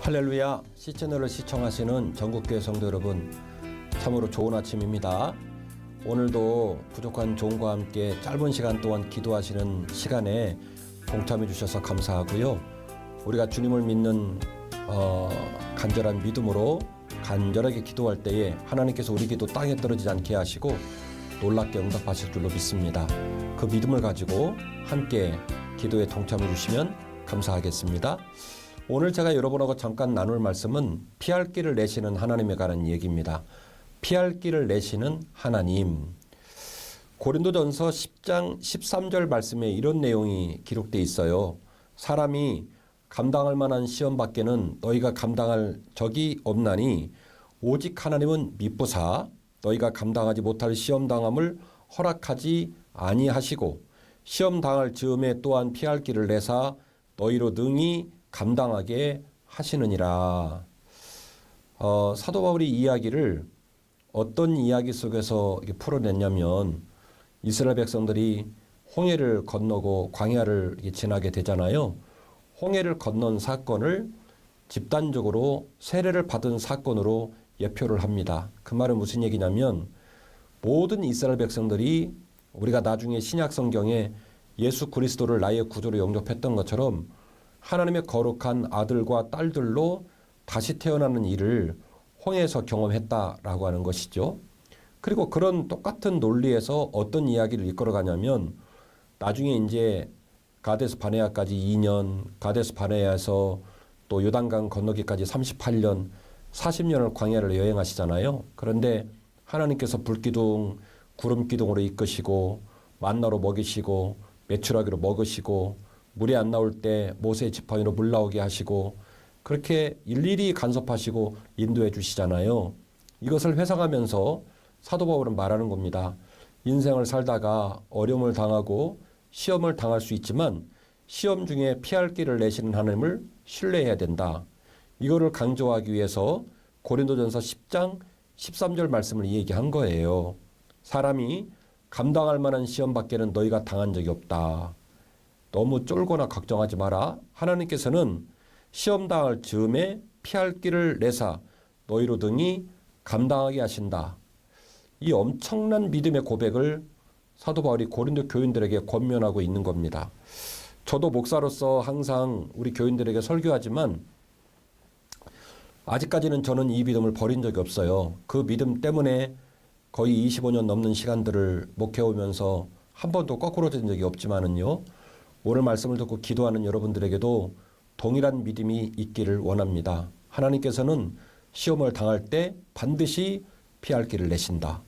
할렐루야, C채널을 시청하시는 전국교회 성도 여러분, 참으로 좋은 아침입니다. 오늘도 부족한 종과 함께 짧은 시간 동안 기도하시는 시간에 동참해 주셔서 감사하고요. 우리가 주님을 믿는 간절한 믿음으로 간절하게 기도할 때에 하나님께서 우리 기도 땅에 떨어지지 않게 하시고 놀랍게 응답하실 줄로 믿습니다. 그 믿음을 가지고 함께 기도에 동참해 주시면 감사하겠습니다. 오늘 제가 여러분하고 잠깐 나눌 말씀은 피할 길을 내시는 하나님에 관한 얘기입니다. 피할 길을 내시는 하나님. 고린도전서 10장 13절 말씀에 이런 내용이 기록되어 있어요. 사람이 감당할 만한 시험 밖에는 너희가 감당할 적이 없나니 오직 하나님은 미쁘사 너희가 감당하지 못할 시험 당함을 허락하지 아니하시고 시험 당할 즈음에 또한 피할 길을 내사 너희로 능히 감당하게 하시느니라. 사도 바울이 이야기를 어떤 이야기 속에서 풀어냈냐면 이스라엘 백성들이 홍해를 건너고 광야를 지나게 되잖아요. 홍해를 건넌 사건을 집단적으로 세례를 받은 사건으로 예표를 합니다. 그 말은 무슨 얘기냐면 모든 이스라엘 백성들이 우리가 나중에 신약 성경에 예수 그리스도를 나의 구주로 영접했던 것처럼 하나님의 거룩한 아들과 딸들로 다시 태어나는 일을 홍해에서 경험했다라고 하는 것이죠. 그리고 그런 똑같은 논리에서 어떤 이야기를 이끌어가냐면 나중에 이제 가데스 바네아까지 2년, 가데스 바네아에서 또 요단강 건너기까지 38년, 40년을 광야를 여행하시잖아요. 그런데 하나님께서 불기둥, 구름기둥으로 이끄시고 만나로 먹이시고 메추라기로 먹으시고 물이 안 나올 때 모세의 지팡이로 물 나오게 하시고 그렇게 일일이 간섭하시고 인도해 주시잖아요. 이것을 회상하면서 사도 바울은 말하는 겁니다. 인생을 살다가 어려움을 당하고 시험을 당할 수 있지만 시험 중에 피할 길을 내시는 하나님을 신뢰해야 된다. 이거를 강조하기 위해서 고린도전서 10장 13절 말씀을 얘기한 거예요. 사람이 감당할 만한 시험 밖에는 너희가 당한 적이 없다. 너무 쫄거나 걱정하지 마라. 하나님께서는 시험 당할 즈음에 피할 길을 내사 너희로 등이 감당하게 하신다. 이 엄청난 믿음의 고백을 사도 바울이 고린도 교인들에게 권면하고 있는 겁니다. 저도 목사로서 항상 우리 교인들에게 설교하지만 아직까지는 저는 이 믿음을 버린 적이 없어요. 그 믿음 때문에 거의 25년 넘는 시간들을 목회하면서 한 번도 거꾸로진 적이 없지만은요. 오늘 말씀을 듣고 기도하는 여러분들에게도 동일한 믿음이 있기를 원합니다. 하나님께서는 시험을 당할 때 반드시 피할 길을 내신다.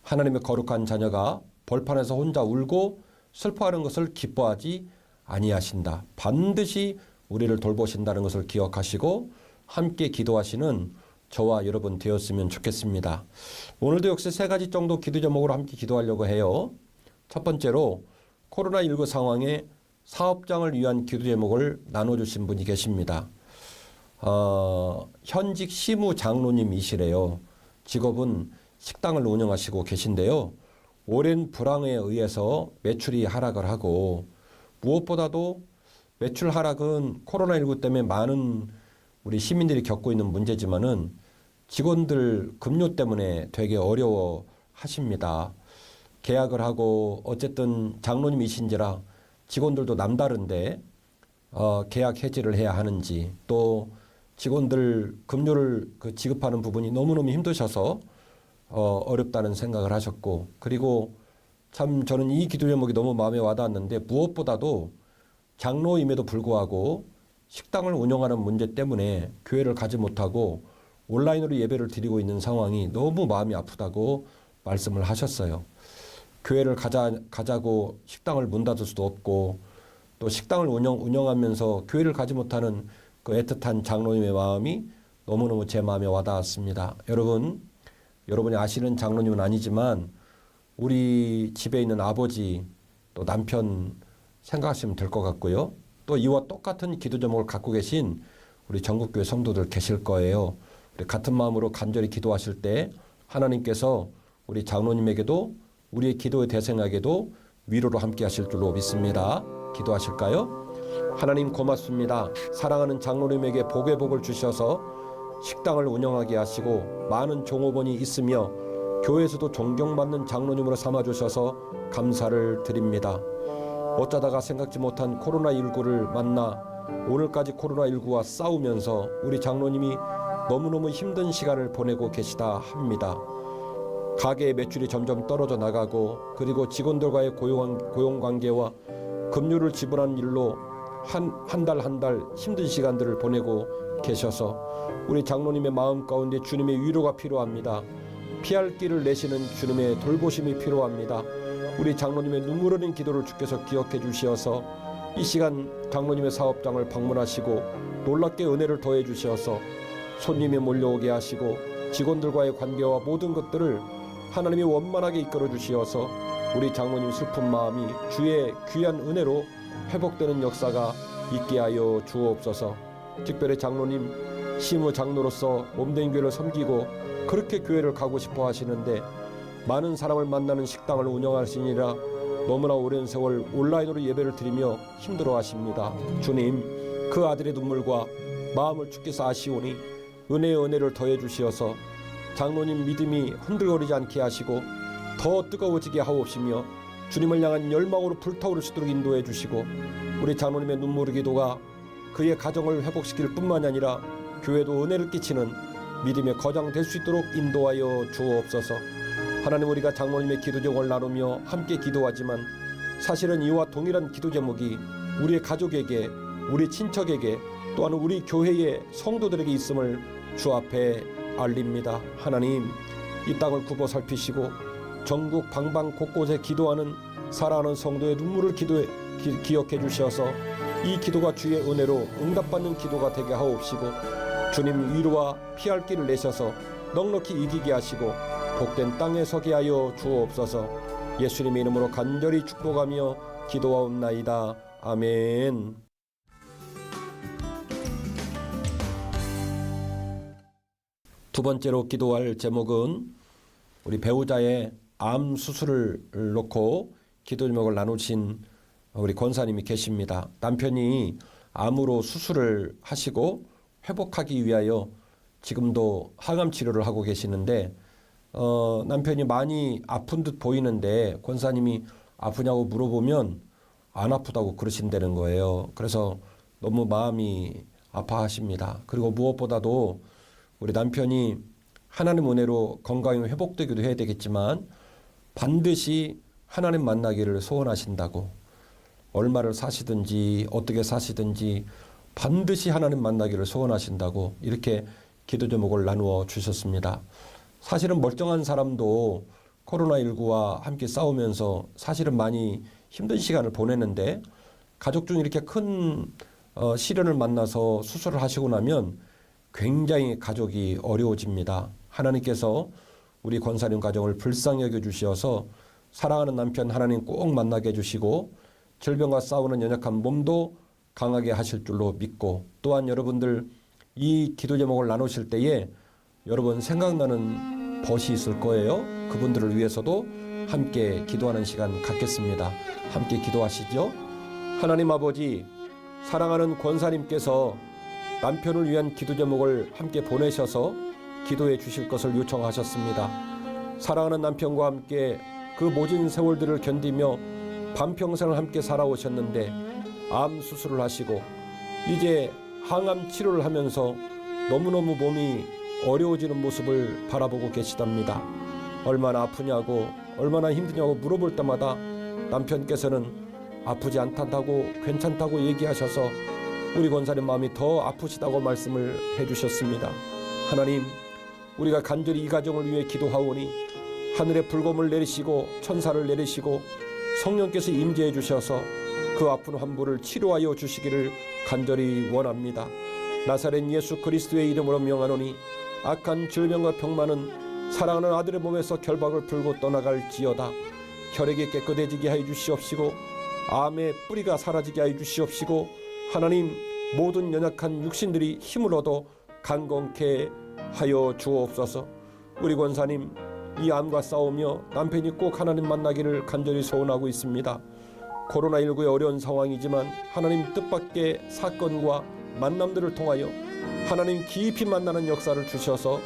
하나님의 거룩한 자녀가 벌판에서 혼자 울고 슬퍼하는 것을 기뻐하지 아니하신다. 반드시 우리를 돌보신다는 것을 기억하시고 함께 기도하시는 저와 여러분 되었으면 좋겠습니다. 오늘도 역시 세 가지 정도 기도 제목으로 함께 기도하려고 해요. 첫 번째로 코로나19 상황에 사업장을 위한 기도 제목을 나눠주신 분이 계십니다. 현직 시무 장로님이시래요. 직업은 식당을 운영하시고 계신데요. 오랜 불황에 의해서 매출이 하락을 하고 무엇보다도 매출 하락은 코로나19 때문에 많은 우리 시민들이 겪고 있는 문제지만은 직원들 급료 때문에 되게 어려워 하십니다. 계약을 하고 어쨌든 장로님이신지라 직원들도 남다른데 계약 해지를 해야 하는지 또 직원들 급료를 지급하는 부분이 너무너무 힘드셔서 어렵다는 생각을 하셨고 그리고 참 저는 이 기도 제목이 너무 마음에 와닿았는데 무엇보다도 장로임에도 불구하고 식당을 운영하는 문제 때문에 교회를 가지 못하고 온라인으로 예배를 드리고 있는 상황이 너무 마음이 아프다고 말씀을 하셨어요. 교회를 가자고 식당을 문 닫을 수도 없고 또 식당을 운영하면서 교회를 가지 못하는 그 애틋한 장로님의 마음이 너무너무 제 마음에 와닿았습니다. 여러분이 아시는 장로님은 아니지만 우리 집에 있는 아버지 또 남편 생각하시면 될 것 같고요. 또 이와 똑같은 기도 제목을 갖고 계신 우리 전국교회 성도들 계실 거예요. 우리 같은 마음으로 간절히 기도하실 때 하나님께서 우리 장로님에게도 우리의 기도의 대상에게도 위로로 함께 하실 줄로 믿습니다. 기도하실까요? 하나님 고맙습니다. 사랑하는 장로님에게 복의 복을 주셔서 식당을 운영하게 하시고 많은 종업원이 있으며 교회에서도 존경받는 장로님으로 삼아주셔서 감사를 드립니다. 어쩌다가 생각지 못한 코로나19를 만나 오늘까지 코로나19와 싸우면서 우리 장로님이 너무너무 힘든 시간을 보내고 계시다 합니다. 가게의 매출이 점점 떨어져 나가고 그리고 직원들과의 고용관계와 급료를 지불하는 일로 한 달 힘든 시간들을 보내고 계셔서 우리 장로님의 마음 가운데 주님의 위로가 필요합니다. 피할 길을 내시는 주님의 돌보심이 필요합니다. 우리 장로님의 눈물 흘린 기도를 주께서 기억해 주시어서 이 시간 장로님의 사업장을 방문하시고 놀랍게 은혜를 더해 주시어서 손님이 몰려오게 하시고 직원들과의 관계와 모든 것들을 하나님이 원만하게 이끌어 주시어서 우리 장로님 슬픈 마음이 주의 귀한 은혜로 회복되는 역사가 있게 하여 주옵소서. 특별히 장로님 시무 장로로서 몸된 교회를 섬기고 그렇게 교회를 가고 싶어 하시는데 많은 사람을 만나는 식당을 운영하시니라 너무나 오랜 세월 온라인으로 예배를 드리며 힘들어 하십니다. 주님, 그 아들의 눈물과 마음을 주께서 아시오니 은혜를 더해 주시어서 장로님 믿음이 흔들거리지 않게 하시고 더 뜨거워지게 하옵시며 주님을 향한 열망으로 불타오를 수 있도록 인도해 주시고 우리 장로님의 눈물의 기도가 그의 가정을 회복시킬 뿐만 아니라 교회도 은혜를 끼치는 믿음의 거장 될 수 있도록 인도하여 주옵소서. 하나님, 우리가 장로님의 기도 제목을 나누며 함께 기도하지만 사실은 이와 동일한 기도 제목이 우리의 가족에게, 우리 친척에게, 또한 우리 교회의 성도들에게 있음을 주 앞에 알립니다. 하나님, 이 땅을 굽어 살피시고 전국 방방 곳곳에 기도하는 사랑하는 성도의 눈물을 기억해 주셔서 이 기도가 주의 은혜로 응답받는 기도가 되게 하옵시고 주님 위로와 피할 길을 내셔서 넉넉히 이기게 하시고 복된 땅에 서게 하여 주옵소서. 예수님의 이름으로 간절히 축복하며 기도하옵나이다. 아멘. 두 번째로 기도할 제목은 우리 배우자의 암 수술을 놓고 기도 제목을 나누신 우리 권사님이 계십니다. 남편이 암으로 수술을 하시고 회복하기 위하여 지금도 항암 치료를 하고 계시는데 남편이 많이 아픈 듯 보이는데 권사님이 아프냐고 물어보면 안 아프다고 그러신다는 거예요. 그래서 너무 마음이 아파하십니다. 그리고 무엇보다도 우리 남편이 하나님 은혜로 건강이 회복되기도 해야 되겠지만 반드시 하나님 만나기를 소원하신다고, 얼마를 사시든지 어떻게 사시든지 반드시 하나님 만나기를 소원하신다고 이렇게 기도 제목을 나누어 주셨습니다. 사실은 멀쩡한 사람도 코로나19와 함께 싸우면서 사실은 많이 힘든 시간을 보내는데 가족 중 이렇게 큰 시련을 만나서 수술을 하시고 나면 굉장히 가족이 어려워집니다. 하나님께서 우리 권사님 가정을 불쌍히 여겨 주시어서 사랑하는 남편 하나님 꼭 만나게 해주시고 질병과 싸우는 연약한 몸도 강하게 하실 줄로 믿고, 또한 여러분들 이 기도 제목을 나누실 때에 여러분 생각나는 벗이 있을 거예요. 그분들을 위해서도 함께 기도하는 시간 갖겠습니다. 함께 기도하시죠. 하나님 아버지, 사랑하는 권사님께서 남편을 위한 기도 제목을 함께 보내셔서 기도해 주실 것을 요청하셨습니다. 사랑하는 남편과 함께 그 모진 세월들을 견디며 반평생을 함께 살아오셨는데 암 수술을 하시고 이제 항암 치료를 하면서 너무너무 몸이 어려워지는 모습을 바라보고 계시답니다. 얼마나 아프냐고, 얼마나 힘드냐고 물어볼 때마다 남편께서는 아프지 않다고, 괜찮다고 얘기하셔서 우리 권사님 마음이 더 아프시다고 말씀을 해주셨습니다. 하나님, 우리가 간절히 이 가정을 위해 기도하오니 하늘에 불검을 내리시고 천사를 내리시고 성령께서 임재해 주셔서 그 아픈 환부를 치료하여 주시기를 간절히 원합니다. 나사렛 예수 그리스도의 이름으로 명하노니 악한 질병과 병만은 사랑하는 아들의 몸에서 결박을 풀고 떠나갈지어다. 혈액이 깨끗해지게 하여 주시옵시고 암의 뿌리가 사라지게 하여 주시옵시고 하나님, 모든 연약한 육신들이 힘을 얻어 강건케 하여 주옵소서. 우리 권사님 이 암과 싸우며 남편이 꼭 하나님 만나기를 간절히 소원하고 있습니다. 코로나19의 어려운 상황이지만 하나님 뜻밖의 사건과 만남들을 통하여 하나님 깊이 만나는 역사를 주셔서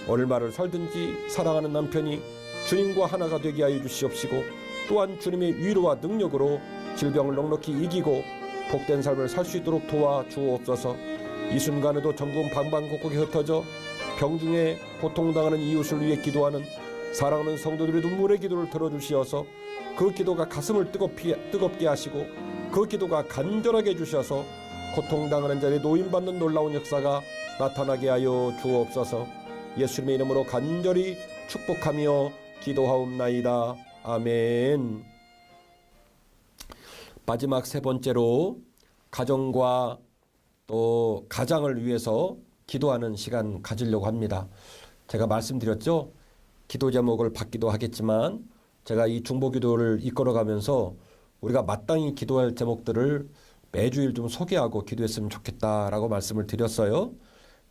얼마를 살든지 사랑하는 남편이 주님과 하나가 되게 하여 주시옵시고, 또한 주님의 위로와 능력으로 질병을 넉넉히 이기고 복된 삶을 살 수 있도록 도와주옵소서. 이 순간에도 전국 방방곡곡에 흩어져 병중에 고통당하는 이웃을 위해 기도하는 사랑하는 성도들의 눈물의 기도를 들어주시어서 그 기도가 가슴을 뜨겁게 하시고 그 기도가 간절하게 해주셔서 고통당하는 자리에 노임받는 놀라운 역사가 나타나게 하여 주옵소서. 예수님의 이름으로 간절히 축복하며 기도하옵나이다. 아멘. 마지막 세 번째로 가정과 또 가장을 위해서 기도하는 시간 가지려고 합니다. 제가 말씀드렸죠. 기도 제목을 받기도 하겠지만 제가 이 중보기도를 이끌어가면서 우리가 마땅히 기도할 제목들을 매주일 좀 소개하고 기도했으면 좋겠다라고 말씀을 드렸어요.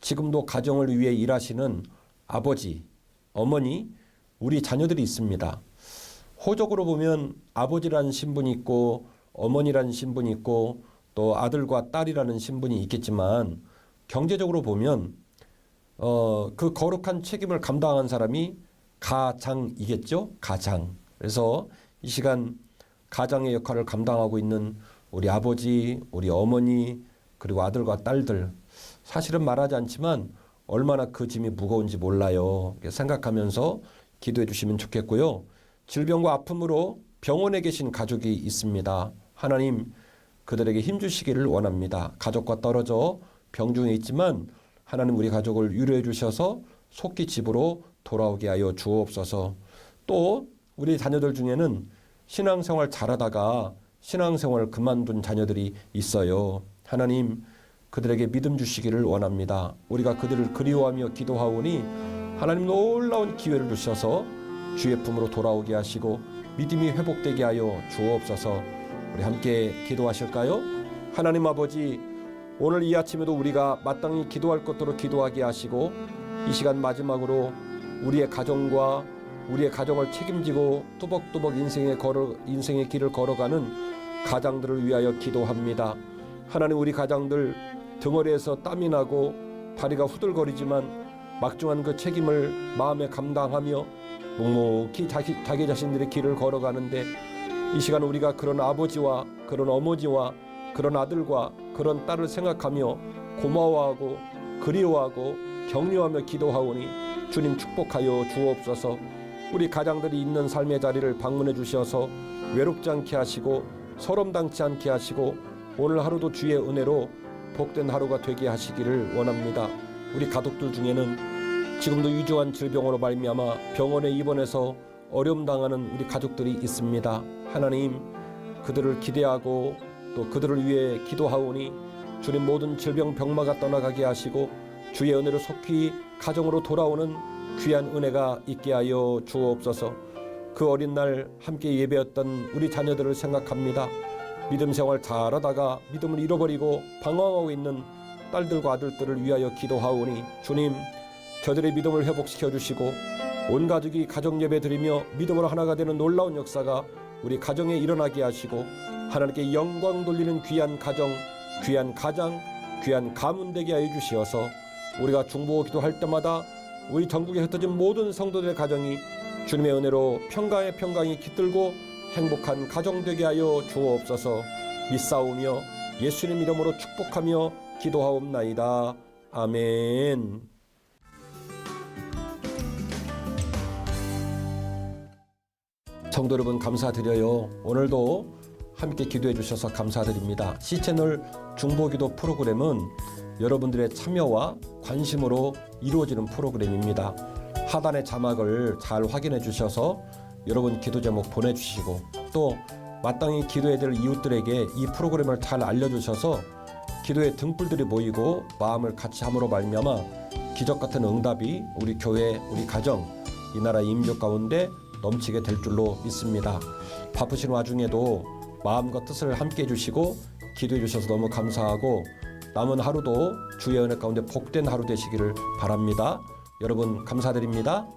지금도 가정을 위해 일하시는 아버지, 어머니, 우리 자녀들이 있습니다. 호적으로 보면 아버지라는 신분이 있고 어머니라는 신분이 있고 또 아들과 딸이라는 신분이 있겠지만 경제적으로 보면 그 거룩한 책임을 감당한 사람이 가장이겠죠. 가장. 그래서 이 시간 가장의 역할을 감당하고 있는 우리 아버지, 우리 어머니, 그리고 아들과 딸들, 사실은 말하지 않지만 얼마나 그 짐이 무거운지 몰라요. 생각하면서 기도해 주시면 좋겠고요. 질병과 아픔으로 병원에 계신 가족이 있습니다. 하나님, 그들에게 힘주시기를 원합니다. 가족과 떨어져 병중에 있지만 하나님 우리 가족을 위로해 주셔서 속히 집으로 돌아오게 하여 주옵소서. 또 우리 자녀들 중에는 신앙생활 잘하다가 신앙생활을 그만둔 자녀들이 있어요. 하나님, 그들에게 믿음 주시기를 원합니다. 우리가 그들을 그리워하며 기도하오니 하나님 놀라운 기회를 주셔서 주의 품으로 돌아오게 하시고 믿음이 회복되게 하여 주옵소서. 우리 함께 기도하실까요? 하나님 아버지, 오늘 이 아침에도 우리가 마땅히 기도할 것으로 기도하게 하시고 이 시간 마지막으로 우리의 가정과 우리의 가정을 책임지고 뚜벅뚜벅 인생의 길을 걸어가는 가장들을 위하여 기도합니다. 하나님, 우리 가장들 등허리에서 땀이 나고 다리가 후들거리지만 막중한 그 책임을 마음에 감당하며 묵묵히 자기 자신들의 길을 걸어가는데 이 시간 우리가 그런 아버지와 그런 어머니와 그런 아들과 그런 딸을 생각하며 고마워하고 그리워하고 격려하며 기도하오니 주님 축복하여 주옵소서. 우리 가장들이 있는 삶의 자리를 방문해 주셔서 외롭지 않게 하시고 서름당치 않게 하시고 오늘 하루도 주의 은혜로 복된 하루가 되게 하시기를 원합니다. 우리 가족들 중에는 지금도 위중한 질병으로 말미암아 병원에 입원해서 어려움 당하는 우리 가족들이 있습니다. 하나님, 그들을 기대하고 또 그들을 위해 기도하오니 주님 모든 질병 병마가 떠나가게 하시고 주의 은혜로 속히 가정으로 돌아오는 귀한 은혜가 있게 하여 주옵소서. 그 어린 날 함께 예배했던 우리 자녀들을 생각합니다. 믿음 생활 잘하다가 믿음을 잃어버리고 방황하고 있는 딸들과 아들들을 위하여 기도하오니 주님, 저들의 믿음을 회복시켜 주시고 온 가족이 가정 예배 드리며 믿음으로 하나가 되는 놀라운 역사가 우리 가정에 일어나게 하시고 하나님께 영광 돌리는 귀한 가정, 귀한 가장, 귀한 가문 되게 하여 주시어서 우리가 중보 기도할 때마다 우리 전국에 흩어진 모든 성도들의 가정이 주님의 은혜로 평강이 깃들고 행복한 가정 되게 하여 주옵소서. 믿사오며 예수님 이름으로 축복하며 기도하옵나이다. 아멘. 성도 여러분, 감사드려요. 오늘도 함께 기도해 주셔서 감사드립니다. C채널 중보기도 프로그램은 여러분들의 참여와 관심으로 이루어지는 프로그램입니다. 하단의 자막을 잘 확인해 주셔서 여러분 기도 제목 보내주시고 또 마땅히 기도해야 될 이웃들에게 이 프로그램을 잘 알려주셔서 기도의 등불들이 모이고 마음을 같이 함으로 말미암아 기적같은 응답이 우리 교회, 우리 가정, 이 나라 민족 가운데 넘치게 될 줄로 믿습니다. 바쁘신 와중에도 마음과 뜻을 함께 해주시고 기도해 주셔서 너무 감사하고 남은 하루도 주의 은혜 가운데 복된 하루 되시기를 바랍니다. 여러분 감사드립니다.